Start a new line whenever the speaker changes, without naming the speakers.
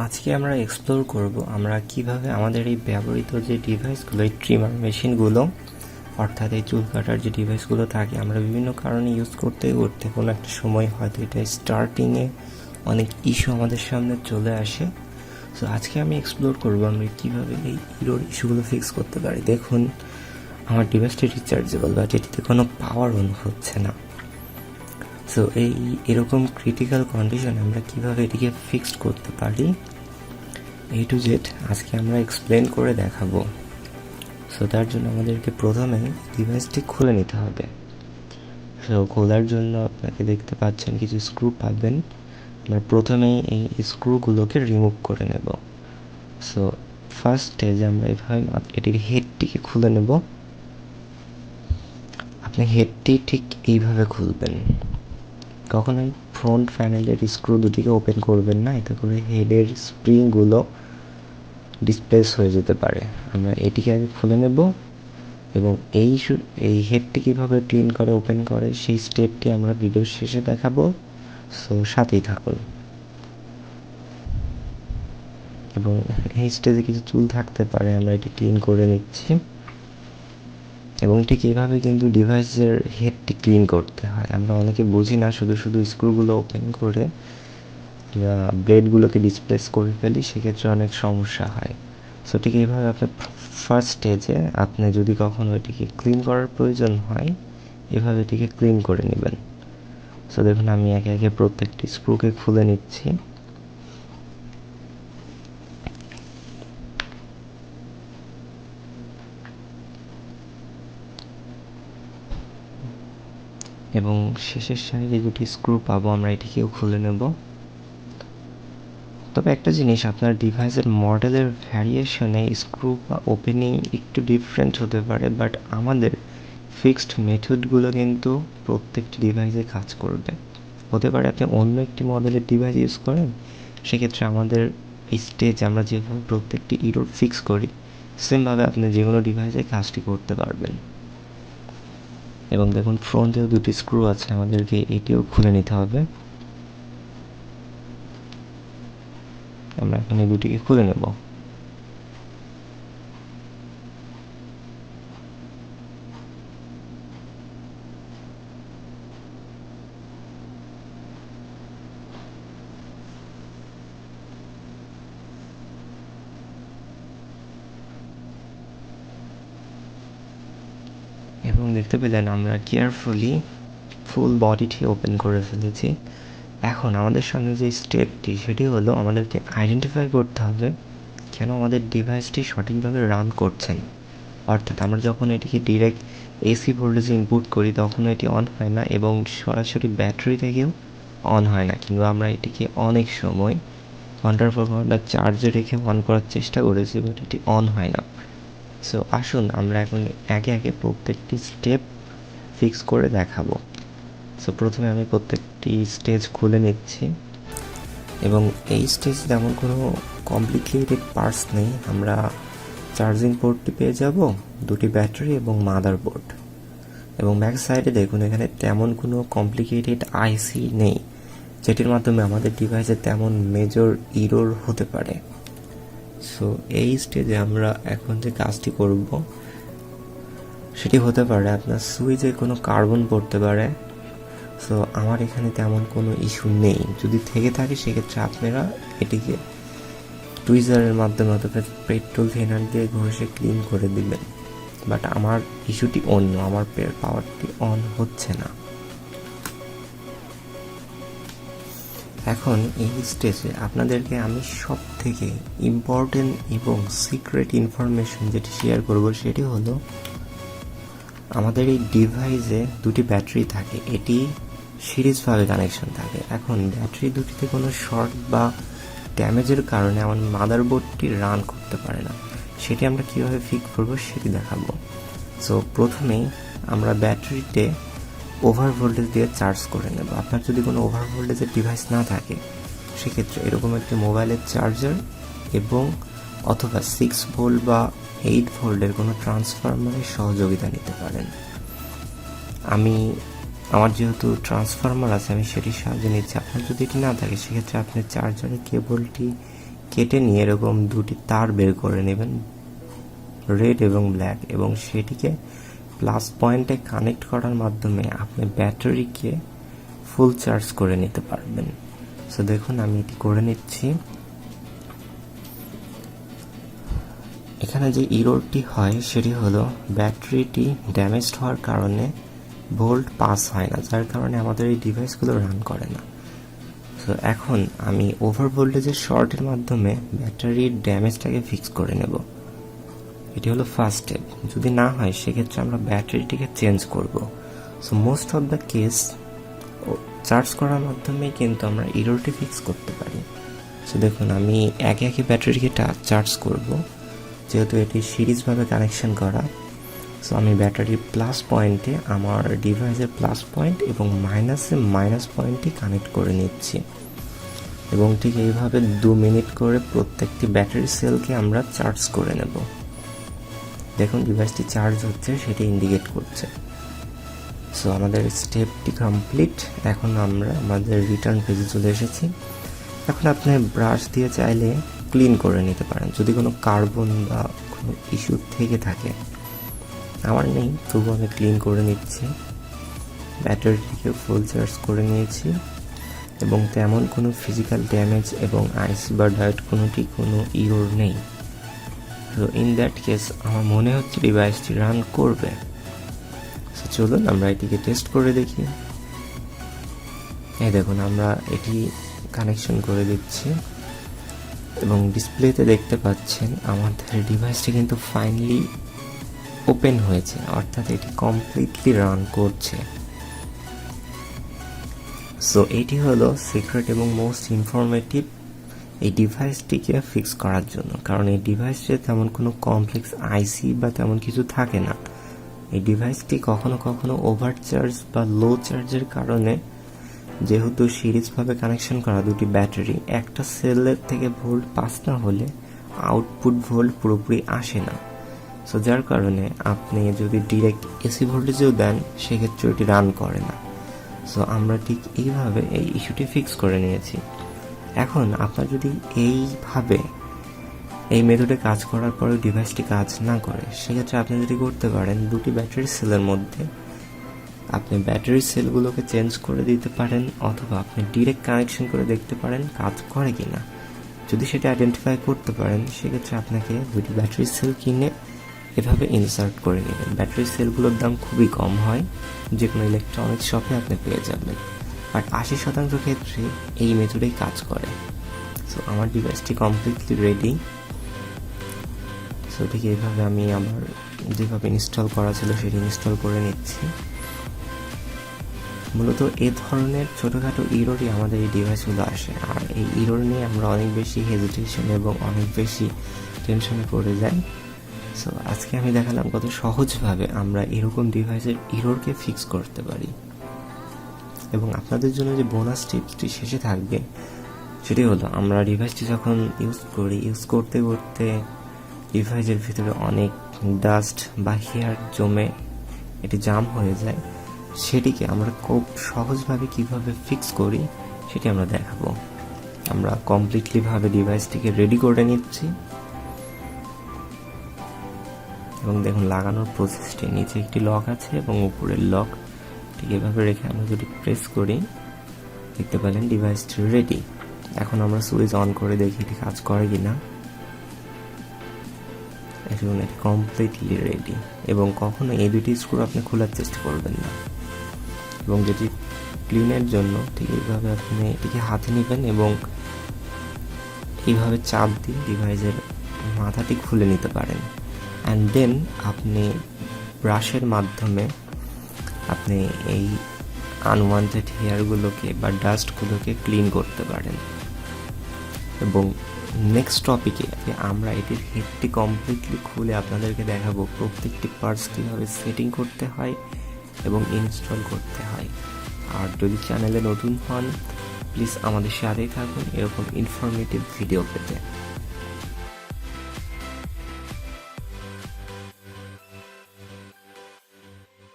আজকে আমরা এক্সপ্লোর করব আমরা কিভাবে আমাদের এই ব্যবহৃত যে ডিভাইসগুলো, এই ট্রিমার মেশিনগুলো, অর্থাৎ এই চুল কাটার যে ডিভাইসগুলো থাকে, আমরা বিভিন্ন কারণে ইউজ করতে করতে কোনো একটা সময় হয়তো এটা স্টার্টিংয়ে অনেক ইস্যু আমাদের সামনে চলে আসে। সো আজকে আমি এক্সপ্লোর করব আমরা কীভাবে এই ইরোর ইস্যুগুলো ফিক্স করতে পারি। দেখুন, আমার ডিভাইসটি রিচার্জেবল, বাট এটিতে কোনো পাওয়ার অন হচ্ছে না। সো এরকম ক্রিটিক্যাল কন্ডিশনে আমরা কিভাবে এটিকে ফিক্সড করতে পারি, A to Z আজকে আমরা এক্সপ্লেন করে দেখাবো। সো তার জন্য আমাদেরকে প্রথমে ডিভাইসটি খুলে নিতে হবে। সো খোলার জন্য আপনাকে দেখতে পাচ্ছেন কিছু স্ক্রু পাবেন। আমরা প্রথমেই এই স্ক্রুগুলোকে রিমুভ করে নেব। সো ফার্স্ট স্টেজে আমরা এভাবে এটির হেডটিকে খুলে নেব। আপনি হেডটি ঠিক এইভাবে খুলবেন, কখনোই ফ্রন্ট প্যানেলের স্ক্রু দুটিকে ওপেন করবেন না, এতে করে হেডের স্প্রিংগুলো ডিসপ্লেস হয়ে যেতে পারে। আমরা এটিকে আগে খুলে নেব এবং এই হেডটি কীভাবে ক্লিন করে ওপেন করে সেই স্টেপটি আমরা ভিডিওর শেষে দেখাবো। সো সাথেই থাকুন। এবং এই স্টেজে কিছু চুল থাকতে পারে, আমরা এটি ক্লিন করে নিচ্ছি। এবং ঠিক এইভাবে কিন্তু ডিভাইসের হেডটি ক্লিন করতে হয়। আমরা অনেকে বুঝি না, শুধু শুধু স্ক্রুগুলো ওপেন করে ব্লেডগুলোকে ডিসপ্লেস করে ফেলি, সেক্ষেত্রে অনেক সমস্যা হয়। সো ঠিক এইভাবে আপনার ফার্স্ট স্টেজে আপনি যদি কখনো এটিকে ক্লিন করার প্রয়োজন হয়, এভাবে এটিকে ক্লিন করে নেবেন। সো দেখুন, আমি একে একে প্রত্যেকটি স্ক্রুকে খুলে নিচ্ছি। এবং শেষের সাইডে দুটি স্ক্রু পাবো, আমরা এটিকেও খুলে নেব। তবে একটা জিনিস, আপনার ডিভাইসের মডেলের ভ্যারিয়েশনে স্ক্রু বা ওপেনিং একটু ডিফারেন্ট হতে পারে, বাট আমাদের ফিক্সড মেথডগুলো কিন্তু প্রত্যেকটি ডিভাইসে কাজ করবে। হতে পারে আপনি অন্য একটি মডেলের ডিভাইস ইউজ করেন, সেক্ষেত্রে আমাদের এই স্টেজ আমরা যেভাবে প্রত্যেকটি ইরোর ফিক্স করি, সেমভাবে আপনি যে কোনো ডিভাইসে কাজটি করতে পারবেন। এবং দেখুন, ফ্রন্টেও দুটি স্ক্রু আছে, আমাদেরকে এটিও খুলে নিতে হবে। আমরা এখন এই দুটিকে খুলে নেব। এবং দেখতে পেলেন আমরা কেয়ারফুলি ফুল বডিটি ওপেন করে ফেলেছি। এখন আমাদের সামনে যে স্টেপটি, সেটি হলো আমাদেরকে আইডেন্টিফাই করতে হবে কেন আমাদের ডিভাইসটি সঠিকভাবে রান করছে না। অর্থাৎ আমরা যখন এটিকে ডিরেক্ট এসি ভোল্টেজে ইনপুট করি, তখন এটি অন হয় না এবং সরাসরি ব্যাটারি থেকেও অন হয় না। কিন্তু আমরা এটিকে অনেক সময় ঘন্টার পর ঘন্টা চার্জে রেখে অন করার চেষ্টা করেছি, বাট এটি অন হয় না। সো আসুন আমরা এখন একে একে প্রত্যেকটি স্টেপ ফিক্স করে দেখাবো। সো প্রথমে আমি প্রত্যেকটি স্টেজ খুলে নিচ্ছি এবং এই স্টেজে তেমন কোনো কমপ্লিকেটেড পার্টস নেই। আমরা চার্জিং পোর্টটি পেয়ে যাব, দুটি ব্যাটারি এবং মাদারবোর্ড। এবং ব্যাক সাইডে দেখুন, এখানে তেমন কোনো কমপ্লিকেটেড আইসি নেই, যেটির মাধ্যমে আমাদের ডিভাইসে তেমন মেজর ইরোর হতে পারে। সো এই স্টেজে আমরা এখন যে কাজটি করব, সেটি হতে পারে আপনার সুইচে কোনো কার্বন পড়তে পারে। সো আমার এখানে তেমন কোনো ইস্যু নেই। যদি থেকে থাকে, সেক্ষেত্রে আপনারা এটিকে টুইজারের মাধ্যমে অথবা পেট্রোল থিনার দিয়ে ঘষে ক্লিন করে দিবেন। বাট আমার ইস্যুটি অন্য, আমার পাওয়ারটি অন হচ্ছে না। এখন এই স্টেজে আপনাদেরকে আমি সব থেকে ইম্পর্টেন্ট এবং সিক্রেট ইনফরমেশন যেটি শেয়ার করব, সেটি হলো আমাদের এই ডিভাইসে দুটি ব্যাটারি থাকে, এটি সিরিজভাবে কানেকশন থাকে। এখন ব্যাটারি দুটিতে কোনো শর্ট বা ড্যামেজের কারণে আমার মাদারবোর্ডটি রান করতে পারে না। সেটি আমরা কীভাবে ফিক্স করবো সেটি দেখাবো। সো প্রথমেই আমরা ব্যাটারিতে ওভার ভোল্টেজ দিয়ে চার্জ করে নেব। আপনার যদি কোনো ওভার ভোল্টেজের ডিভাইস না থাকে, সেক্ষেত্রে এরকম একটি মোবাইলের চার্জার এবং অথবা 6 ভোল্ট বা 8 ভোল্টের কোনো ট্রান্সফরমারের সহযোগিতা নিতে পারেন। আমার যেহেতু ট্রান্সফরমার আছে, আমি সেটির সাহায্যে নিচ্ছি। আপনার যদি এটি না থাকে, সেক্ষেত্রে আপনি চার্জারের কেবলটি কেটে নিয়ে এরকম দুটি তার বের করে নেবেন, রেড এবং ব্ল্যাক, এবং সেটিকে প্লাস পয়েন্টে কানেক্ট করার মাধ্যমে আপনি ব্যাটারিকে ফুল চার্জ করে নিতে পারবেন। সো দেখুন আমি এটি করে নিচ্ছি। এখানে যে ইরোরটি হয় সেটি হলো ব্যাটারিটি ড্যামেজ হওয়ার কারণে ভোল্ট পাস হয় না, যার কারণে আমাদের এই ডিভাইসগুলো রান করে না। সো এখন আমি ওভার ভোল্টেজের শর্টের মাধ্যমে ব্যাটারির ড্যামেজটাকে ফিক্স করে নেব। এটি হলো ফার্স্ট স্টেপ। যদি না হয় সেক্ষেত্রে আমরা ব্যাটারিটিকে চেঞ্জ করব। So most of the case charge করার মাধ্যমেই কিন্তু আমরা ইরোরটি ফিক্স করতে পারি। সো দেখুন আমি একে একে ব্যাটারিকে চার্জ করব, যেহেতু এটি সিরিজভাবে কানেকশন করা। সো আমি ব্যাটারির প্লাস পয়েন্টে আমার ডিভাইসের প্লাস পয়েন্ট এবং মাইনাস পয়েন্টটি কানেক্ট করে নিচ্ছি, এবং ঠিক এইভাবে 2 মিনিট করে প্রত্যেকটি ব্যাটারি সেলকে আমরা চার্জ করে নেব। দেখুন ডিভাইসটি চার্জ হচ্ছে, সেটি ইন্ডিকেট করছে। সো আমাদের স্টেপটি কমপ্লিট। এখন আমরা আমাদের রিটার্ন পেজে চলে এসেছি। এখন আপনি ব্রাশ দিয়ে চাইলে ক্লিন করে নিতে পারেন যদি কোনো কার্বন বা কোনো ইস্যু থেকে থাকে। আমার নেই, তবু আমি ক্লিন করে নিচ্ছি। ব্যাটারিটিকে ফুল চার্জ করে নিয়েছি এবং তেমন কোনো ফিজিক্যাল ড্যামেজ এবং আইসি বা ডায়োড কোনো ইরোর নেই। তো ইন দ্যাট কেস আমার মনে হচ্ছে ডিভাইসটি রান করবে। সো চলুন আমরা এটিকে টেস্ট করে দেখি। এই দেখুন আমরা এটি কানেকশন করে দিচ্ছি এবং ডিসপ্লেতে দেখতে পাচ্ছেন আমাদের ডিভাইসটি কিন্তু ফাইনালি ওপেন হয়েছে, অর্থাৎ এটি কমপ্লিটলি রান করছে। সো এটি হলো সিক্রেট এবং মোস্ট ইনফরমেটিভ এই ডিভাইসটিকে ফিক্স করার জন্য, কারণ এই ডিভাইসে তেমন কোনো কমপ্লেক্স আইসি বা তেমন কিছু থাকে না। এই ডিভাইসটি কখনো কখনো ওভারচার্জ বা লো চার্জের কারণে, যেহেতু সিরিজভাবে কানেকশন করা দুটি ব্যাটারি, একটা সেলের থেকে ভোল্ট পাস না হলে আউটপুট ভোল্ট পুরোপুরি আসে না। সো যার কারণে আপনি যদি ডিরেক্ট এসি ভোল্টেজেও দেন সেক্ষেত্রে এটি রান করে না। সো আমরা ঠিক এইভাবে এই ইস্যুটি ফিক্স করে নিয়েছি। এখন আপনার যদি এইভাবে এই মেথডে কাজ করার পরেও ডিভাইসটি কাজ না করে, সেক্ষেত্রে আপনি যদি করতে পারেন দুটি ব্যাটারি সেলের মধ্যে আপনি ব্যাটারি সেলগুলোকে চেঞ্জ করে দিতে পারেন, অথবা আপনি ডিরেক্ট কানেকশন করে দেখতে পারেন কাজ করে কিনা। যদি সেটা আইডেন্টিফাই করতে পারেন সেক্ষেত্রে আপনাকে দুটি ব্যাটারি সেল কিনে এভাবে ইনসার্ট করে নেবেন। ব্যাটারি সেলগুলোর দাম খুবই কম হয়, যে কোনো ইলেকট্রনিক্স শপে আপনি পেয়ে যাবেন, বাট 80% ক্ষেত্রে এই মেথডেই কাজ করে। সো আমার ডিভাইসটি কমপ্লিটলি রেডি। সো ঠিক এইভাবে আমি আমার যেভাবে ইনস্টল করা ছিল সেটি ইনস্টল করে নিচ্ছি। মূলত এ ধরনের ছোটোখাটো ইরোরই আমাদের এই ডিভাইসগুলো আসে, আর এই ইরোর নিয়ে আমরা অনেক বেশি হেজিটেশন এবং অনেক বেশি টেনশনে পড়ে যাই। সো আজকে আমি দেখালাম কত সহজভাবে আমরা এরকম ডিভাইসের ইরোরকে ফিক্স করতে পারি। এবং আপনাদের জন্য যে বোনাস টিপসটি শেষে থাকবে সেটি হলো, আমরা ডিভাইসটি যখন ইউজ করতে করতে ডিভাইসের ভিতরে অনেক ডাস্ট বা হেয়ার জমে এটি জাম হয়ে যায়, সেটিকে আমরা খুব সহজভাবে কিভাবে ফিক্স করি সেটি আমরা দেখাবো। আমরা কমপ্লিটলি ভাবে ডিভাইসটিকে রেডি করে নিচ্ছি এবং দেখুন লাগানোর প্রসেসটি, নিচে একটি লক আছে এবং উপরের লক ঠিক এভাবে রেখে আমরা যদি প্রেস করি দেখতে পেলেন ডিভাইসটি রেডি। এখন আমরা সুইচ অন করে দেখি এটি কাজ করে কিনা। এটি কমপ্লিটলি রেডি। এবং কখনো এই দুটি স্ক্রু আপনি খোলার চেষ্টা করবেন না, এবং যেটি ক্লিনের জন্য ঠিক এইভাবে আপনি এটিকে হাতে নেবেন এবং এইভাবে চাপ দিয়ে ডিভাইসের মাথাটি খুলে নিতে পারেন। অ্যান্ড দেন আপনি ব্রাশের মাধ্যমে আপনি এই আনওয়ান্টেড হেয়ারগুলোকে বা ডাস্টগুলোকে ক্লিন করতে পারেন। এবং নেক্সট টপিকে আমরা এটির হেডটি কমপ্লিটলি খুলে আপনাদেরকে দেখাবো প্রত্যেকটি পার্টস কীভাবে সেটিং করতে হয় এবং ইনস্টল করতে হয়। আর যদি চ্যানেলে নতুন হন প্লিজ আমাদের সাথেই থাকুন এরকম ইনফরমেটিভ ভিডিও পেতে।